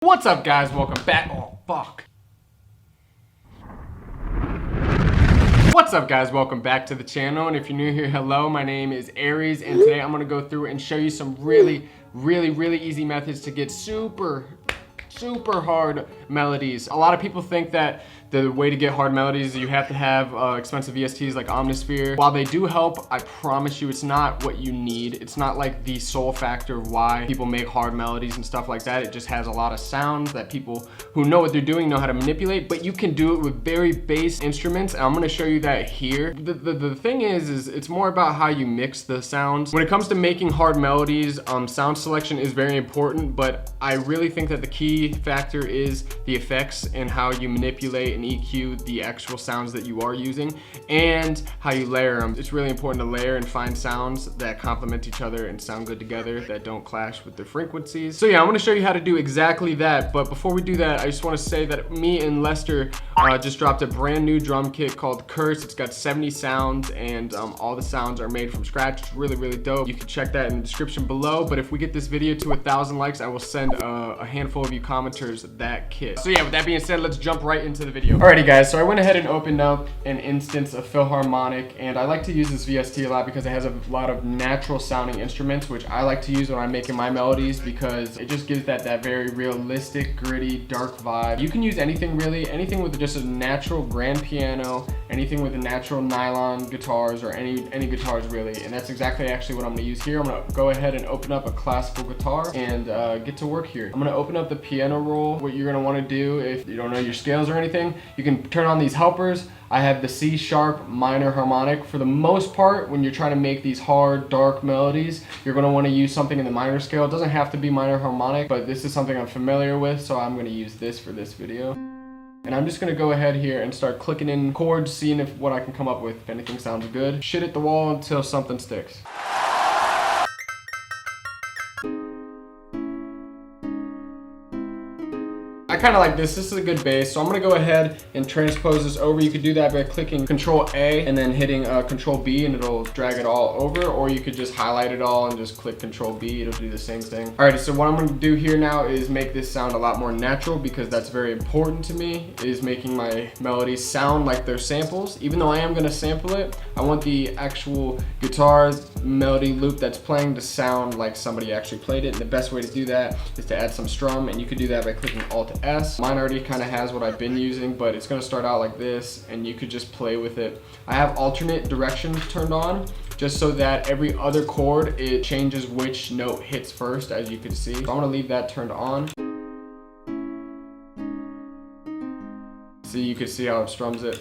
What's up, guys? Welcome back. Oh, fuck. What's up, guys? Welcome back to the channel. And if you're new here, hello. My name is Aries, and today I'm gonna go through and show you some really easy methods to get super hard melodies. A lot of people think that the way to get hard melodies is you have to have expensive VSTs like Omnisphere. While they do help, I promise you it's not what you need. It's not like the sole factor of why people make hard melodies and stuff like that. It just has a lot of sounds that people who know what they're doing know how to manipulate, but you can do it with very bass instruments, and I'm gonna show you that here. The thing is it's more about how you mix the sounds. When it comes to making hard melodies, sound selection is very important, but I really think that the key factor is the effects and how you manipulate and EQ the actual sounds that you are using and how you layer them. It's really important to layer and find sounds that complement each other and sound good together, that don't clash with their frequencies. So yeah, I'm gonna show you how to do exactly that, but before we do that, I just wanna say that me and Lester just dropped a brand new drum kit called Curse. It's got 70 sounds and all the sounds are made from scratch. It's really dope. You can check that in the description below, but if we get this video to 1,000 likes, I will send a handful of you commenters that kit. So yeah, with that being said, let's jump right into the video. Alrighty guys, so I went ahead and opened up an instance of Philharmonic, and I like to use this VST a lot because it has a lot of natural sounding instruments, which I like to use when I'm making my melodies because it just gives that very realistic, gritty, dark vibe. You can use anything really, anything with just a natural grand piano, anything with a natural nylon guitars, or any guitars really, and that's exactly actually what I'm gonna use here. I'm gonna go ahead and open up a classical guitar and get to work here. I'm gonna open up the piano roll. What you're gonna wanna do if you don't know your scales or anything, you can turn on these helpers. I have the C sharp minor harmonic. For the most part, when you're trying to make these hard, dark melodies, you're gonna wanna use something in the minor scale. It doesn't have to be minor harmonic, but this is something I'm familiar with, so I'm gonna use this for this video. And I'm just gonna go ahead here and start clicking in chords, seeing what I can come up with, if anything sounds good. Shit at the wall until something sticks. I kind of like this. This is a good bass, so I'm gonna go ahead and transpose this over. You could do that by clicking Control A and then hitting Control B, and it'll drag it all over, or you could just highlight it all and just click Control B. It'll do the same thing. Alrighty, so what I'm gonna do here now is make this sound a lot more natural, because that's very important to me, is making my melodies sound like they're samples. Even though I am gonna sample it, I want the actual guitar melody loop that's playing to sound like somebody actually played it. And the best way to do that is to add some strum, and you could do that by clicking Alt S. Mine already kind of has what I've been using, but it's going to start out like this, and you could just play with it. I have alternate direction turned on, just so that every other chord, it changes which note hits first, as you can see. So I'm going to leave that turned on. So you can see how it strums it.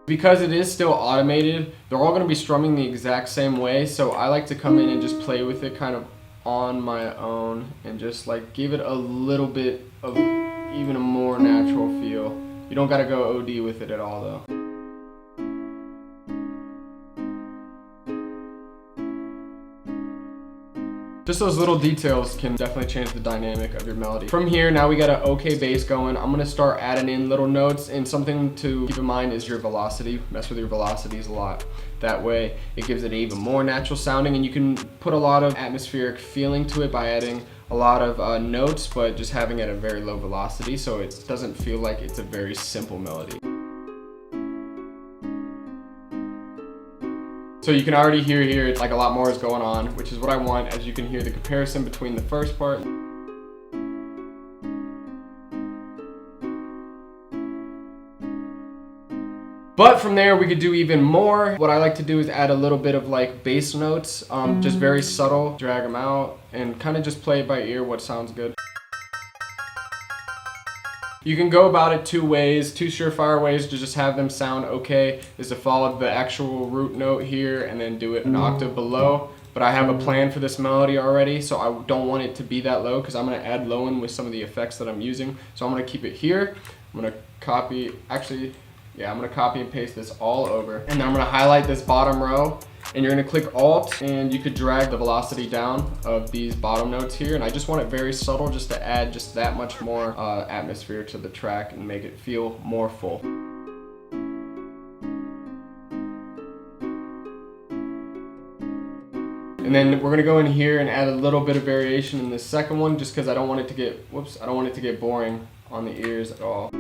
Because it is still automated, they're all going to be strumming the exact same way, so I like to come in and just play with it kind of on my own and just like give it a little bit of even a more natural feel. You don't gotta go OD with it at all though. Just those little details can definitely change the dynamic of your melody. From here, now we got an okay bass going. I'm gonna start adding in little notes, and something to keep in mind is your velocity. Mess with your velocities a lot. That way, it gives it even more natural sounding, and you can put a lot of atmospheric feeling to it by adding a lot of notes, but just having it at a very low velocity, so it doesn't feel like it's a very simple melody. So you can already hear here, it's like a lot more is going on, which is what I want, as you can hear the comparison between the first part. But from there, we could do even more. What I like to do is add a little bit of like bass notes, just very subtle, drag them out, and kind of just play it by ear what sounds good. You can go about it two ways. Two surefire ways to just have them sound okay is to follow the actual root note here and then do it an octave below. But I have a plan for this melody already, so I don't want it to be that low because I'm going to add low in with some of the effects that I'm using. So I'm going to keep it here. I'm going to copy, actually, yeah, I'm going to copy and paste this all over. And then I'm going to highlight this bottom row. And you're going to click Alt, and you could drag the velocity down of these bottom notes here. And I just want it very subtle, just to add just that much more atmosphere to the track and make it feel more full. And then we're gonna go in here and add a little bit of variation in this second one, just because I don't want it to get, I don't want it to get boring on the ears at all.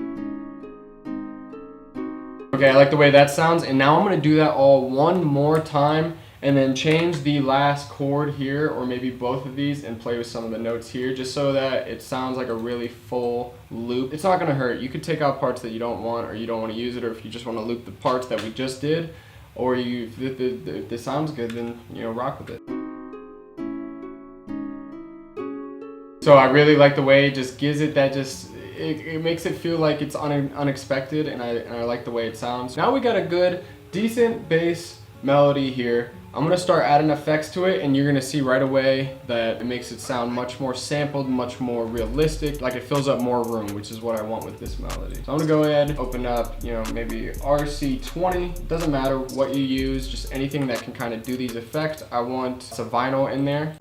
Okay, I like the way that sounds, and now I'm gonna do that all one more time and then change the last chord here, or maybe both of these, and play with some of the notes here, just so that it sounds like a really full loop. It's not gonna hurt. You could take out parts that you don't want, or you don't wanna use it, or if you just wanna loop the parts that we just did, or if this sounds good, then, you know, rock with it. So I really like the way it just gives it that it makes it feel like it's unexpected, and I like the way it sounds. Now we got a good, decent bass melody here. I'm gonna start adding effects to it, and you're gonna see right away that it makes it sound much more sampled, much more realistic, like it fills up more room, which is what I want with this melody. So I'm gonna go ahead, open up, you know, maybe RC20. Doesn't matter what you use, just anything that can kind of do these effects. I want some vinyl in there.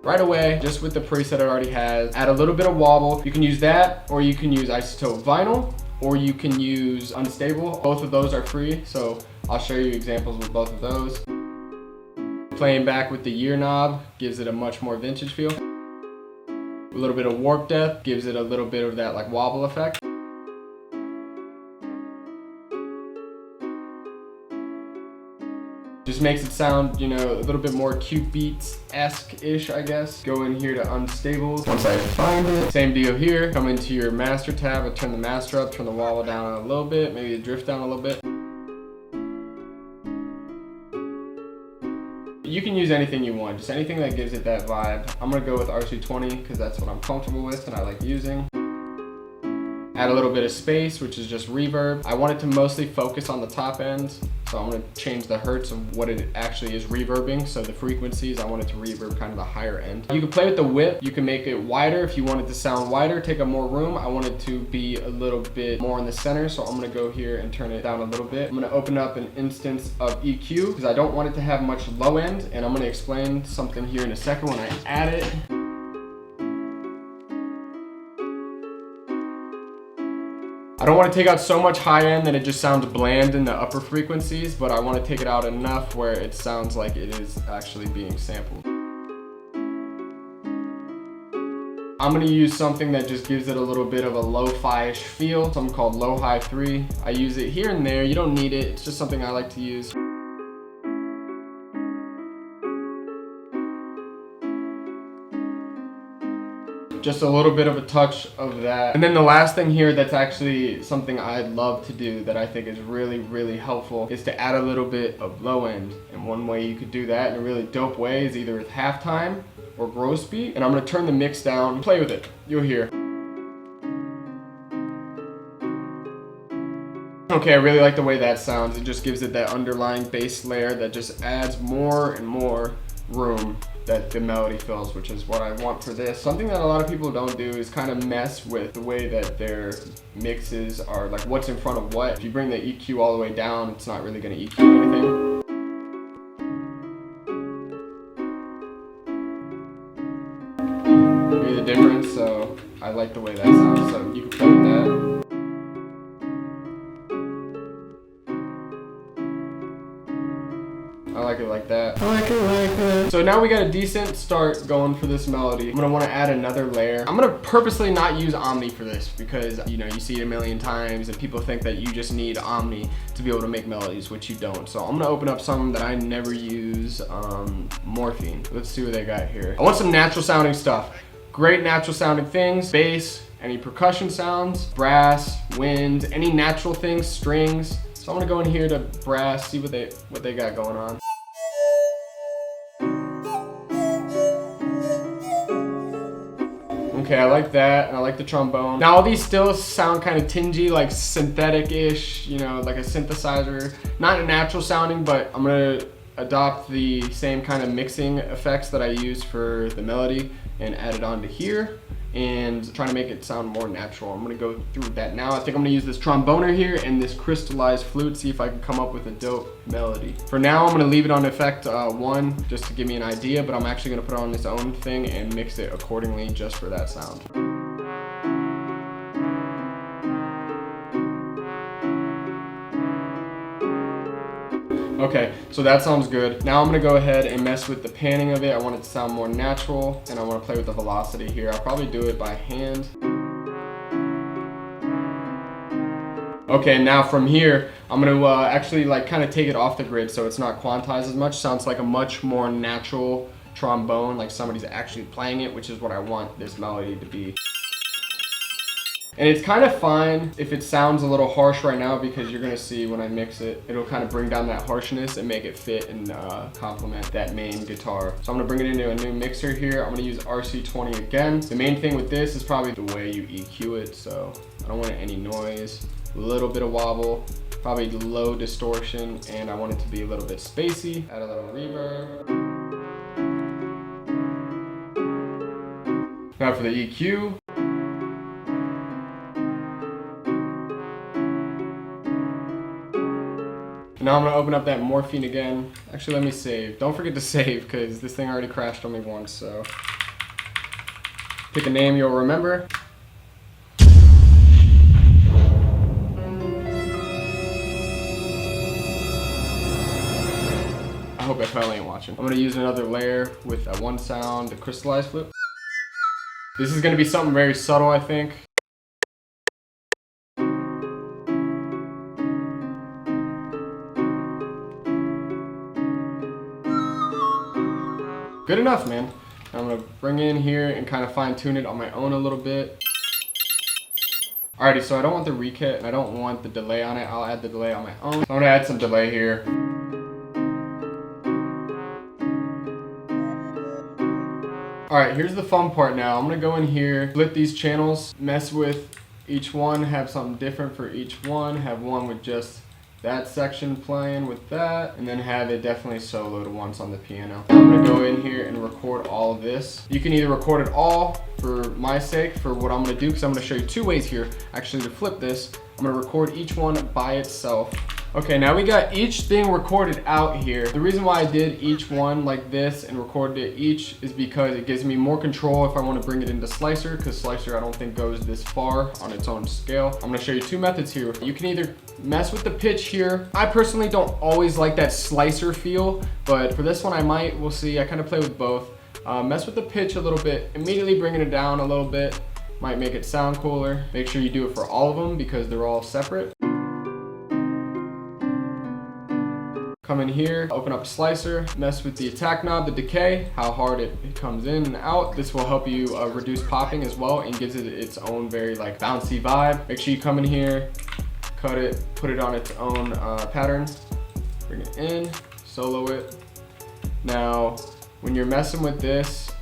Right away, just with the preset it already has, add a little bit of wobble. You can use that, or you can use isotope vinyl, or you can use unstable. Both of those are free, so I'll show you examples with both of those. Playing back with the year knob gives it a much more vintage feel. A little bit of warp depth gives it a little bit of that like wobble effect. Just makes it sound, you know, a little bit more cute beats-esque-ish, I guess. Go in here to unstable. Once I find it, same deal here. Come into your master tab and turn the master up, turn the wobble down a little bit, maybe the drift down a little bit. You can use anything you want, just anything that gives it that vibe. I'm gonna go with RC20 because that's what I'm comfortable with and I like using. Add a little bit of space, which is just reverb. I want it to mostly focus on the top end, so I'm gonna change the hertz of what it actually is reverbing. So the frequencies, I want it to reverb kind of the higher end. You can play with the width. You can make it wider if you want it to sound wider, take up more room. I want it to be a little bit more in the center, so I'm gonna go here and turn it down a little bit. I'm gonna open up an instance of EQ because I don't want it to have much low end, and I'm gonna explain something here in a second when I add it. I don't want to take out so much high end that it just sounds bland in the upper frequencies, but I want to take it out enough where it sounds like it is actually being sampled. I'm going to use something that just gives it a little bit of a lo-fi-ish feel, something called Low-Hi 3. I use it here and there, you don't need it, it's just something I like to use. Just a little bit of a touch of that. And then the last thing here that's actually something I'd love to do that I think is really, really helpful is to add a little bit of low end. And one way you could do that in a really dope way is either with halftime or gross beat. And I'm gonna turn the mix down, play with it, you'll hear. Okay, I really like the way that sounds. It just gives it that underlying bass layer that just adds more and more room that the melody fills, which is what I want for this. Something that a lot of people don't do is kind of mess with the way that their mixes are, like what's in front of what. If you bring the EQ all the way down, it's not really gonna EQ anything. Hear the difference? So I like the way that sounds, so you can play with that. I like it like that. I like it like that. So now we got a decent start going for this melody. I'm gonna wanna add another layer. I'm gonna purposely not use Omni for this because, you know, you see it a million times and people think that you just need Omni to be able to make melodies, which you don't. So I'm gonna open up some that I never use, Morphine. Let's see what they got here. I want some natural sounding stuff. Great natural sounding things, bass, any percussion sounds, brass, wind, any natural things, strings. So I'm gonna go in here to brass, see what they got going on. Okay, I like that, and I like the trombone. Now all these still sound kind of tingy, like synthetic-ish, you know, like a synthesizer. Not natural sounding, but I'm gonna adopt the same kind of mixing effects that I used for the melody and add it onto here and try to make it sound more natural. I'm gonna go through that now. I think I'm gonna use this tromboner here and this crystallized flute, see if I can come up with a dope melody. For now, I'm gonna leave it on effect 1 just to give me an idea, but I'm actually gonna put it on its own thing and mix it accordingly just for that sound. Okay, so that sounds good. Now I'm gonna go ahead and mess with the panning of it. I want it to sound more natural, and I wanna play with the velocity here. I'll probably do it by hand. Okay, now from here, I'm gonna actually like kind of take it off the grid so it's not quantized as much. Sounds like a much more natural trombone, like somebody's actually playing it, which is what I want this melody to be. And it's kind of fine if it sounds a little harsh right now, because you're gonna see when I mix it, it'll kind of bring down that harshness and make it fit and complement that main guitar. So I'm gonna bring it into a new mixer here. I'm gonna use RC20 again. The main thing with this is probably the way you EQ it, so I don't want any noise, a little bit of wobble, probably low distortion, and I want it to be a little bit spacey. Add a little reverb. Now for the EQ. Now I'm gonna open up that morphine again. Actually, let me save. Don't forget to save, because this thing already crashed on me once, so. Pick a name you'll remember. I hope FL ain't watching. I'm gonna use another layer with a one sound, the crystallized flip. This is gonna be something very subtle, I think. Good enough, man. I'm gonna bring in here and kind of fine tune it on my own a little bit. Alrighty, so I don't want the recut and I don't want the delay on it. I'll add the delay on my own. So I'm gonna add some delay here. Alright, here's the fun part now. I'm gonna go in here, split these channels, mess with each one, have something different for each one, have one with just that section playing with that, and then have it definitely soloed once on the piano. I'm gonna go in here and record all of this. You can either record it all for my sake, for what I'm gonna do, because I'm gonna show you two ways here. Actually, to flip this, I'm gonna record each one by itself. Okay, now we got each thing recorded out here. The reason why I did each one like this and recorded it each is because it gives me more control if I want to bring it into Slicer, because Slicer I don't think goes this far on its own scale. I'm going to show you two methods here. You can either mess with the pitch here. I personally don't always like that Slicer feel, but for this one I might. We'll see. I kind of play with both. Mess with the pitch a little bit, immediately bringing it down a little bit. Might make it sound cooler. Make sure you do it for all of them because they're all separate. Come in here, open up Slicer, mess with the attack knob, the decay, how hard it comes in and out. This will help you reduce popping as well and gives it its own very like bouncy vibe. Make sure you come in here, cut it, put it on its own pattern, bring it in, solo it. Now, when you're messing with this,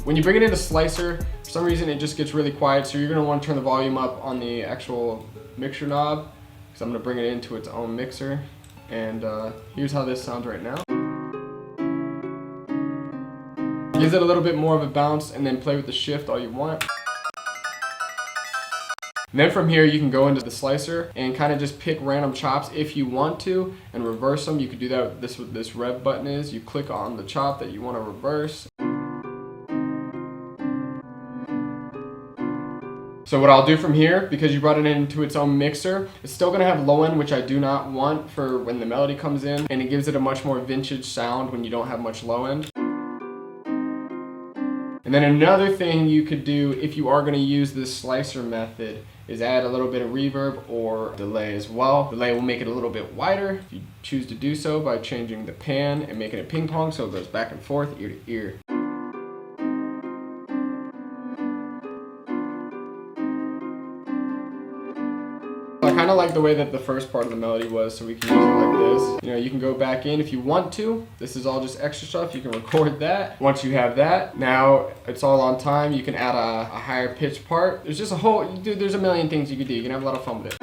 when you bring it into Slicer, for some reason it just gets really quiet, so you're gonna want to turn the volume up on the actual mixer knob, because I'm gonna bring it into its own mixer. And here's how this sounds right now. Gives it a little bit more of a bounce, and then play with the shift all you want. And then from here you can go into the Slicer and kind of just pick random chops if you want to and reverse them. You could do that with what this rev button is. You click on the chop that you want to reverse. So what I'll do from here, because you brought it into its own mixer, it's still gonna have low end, which I do not want for when the melody comes in, and it gives it a much more vintage sound when you don't have much low end. And then another thing you could do if you are gonna use this Slicer method is add a little bit of reverb or delay as well. Delay will make it a little bit wider if you choose to do so by changing the pan and making it ping pong so it goes back and forth, ear to ear. I kind of like the way that the first part of the melody was, so we can use it like this. You know, you can go back in if you want to. This is all just extra stuff. You can record that. Once you have that, now it's all on time. You can add a higher pitched part. There's just a whole, dude, there's a million things you can do. You can have a lot of fun with it.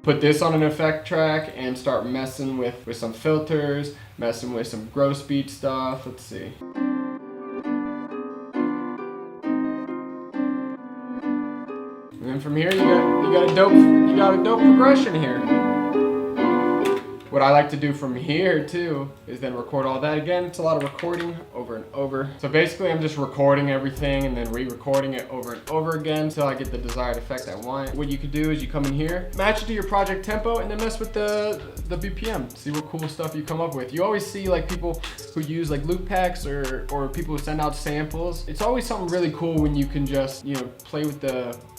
Put this on an effect track and start messing with some filters, messing with some gross beat stuff. Let's see. And from here you got a dope progression here. what I like to do from here too is then record all that again. It's a lot of recording over and over. So basically I'm just recording everything and then re-recording it over and over again until I get the desired effect I want. What you could do is you come in here, match it to your project tempo, and then mess with the BPM. See what cool stuff you come up with. You always see like people who use like loop packs or people who send out samples. It's always something really cool when you can just, you know, play with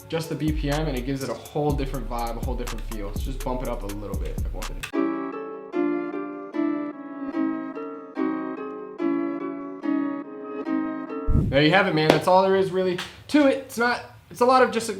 just the BPM and it gives it a whole different vibe, a whole different feel. So just bump it up a little bit. There you have it, man. That's all there is really to it. It's a lot of just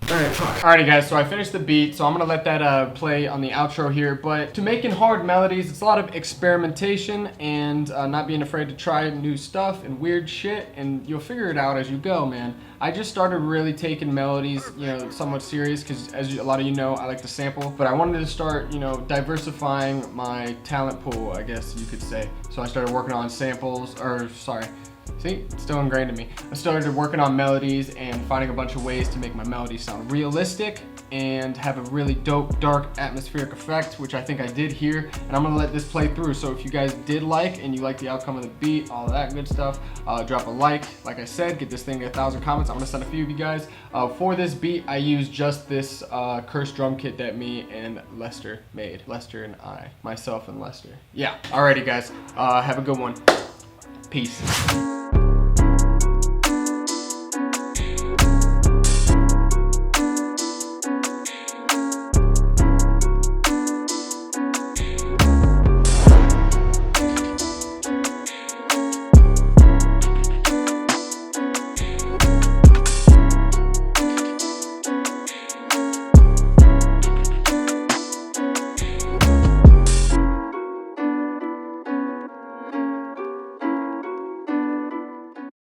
Alrighty guys, so I finished the beat, so I'm gonna let that play on the outro here. But to making hard melodies, it's a lot of experimentation and not being afraid to try new stuff and weird shit, and you'll figure it out as you go, man. I just started really taking melodies, you know, somewhat serious, because as a lot of you know, I like to sample, but I wanted to start, you know, diversifying my talent pool, I guess you could say. So I started working on samples, see, it's still ingrained in me. I started working on melodies and finding a bunch of ways to make my melodies sound realistic and have a really dope, dark, atmospheric effect, which I think I did here. And I'm gonna let this play through. So if you guys did like and you like the outcome of the beat, all of that good stuff, drop a like I said, get this thing to 1,000 comments. I'm gonna send a few of you guys. For this beat, I used just this cursed drum kit that me and Lester made. Lester and I, myself and Lester. Yeah, alrighty guys, have a good one. Peace.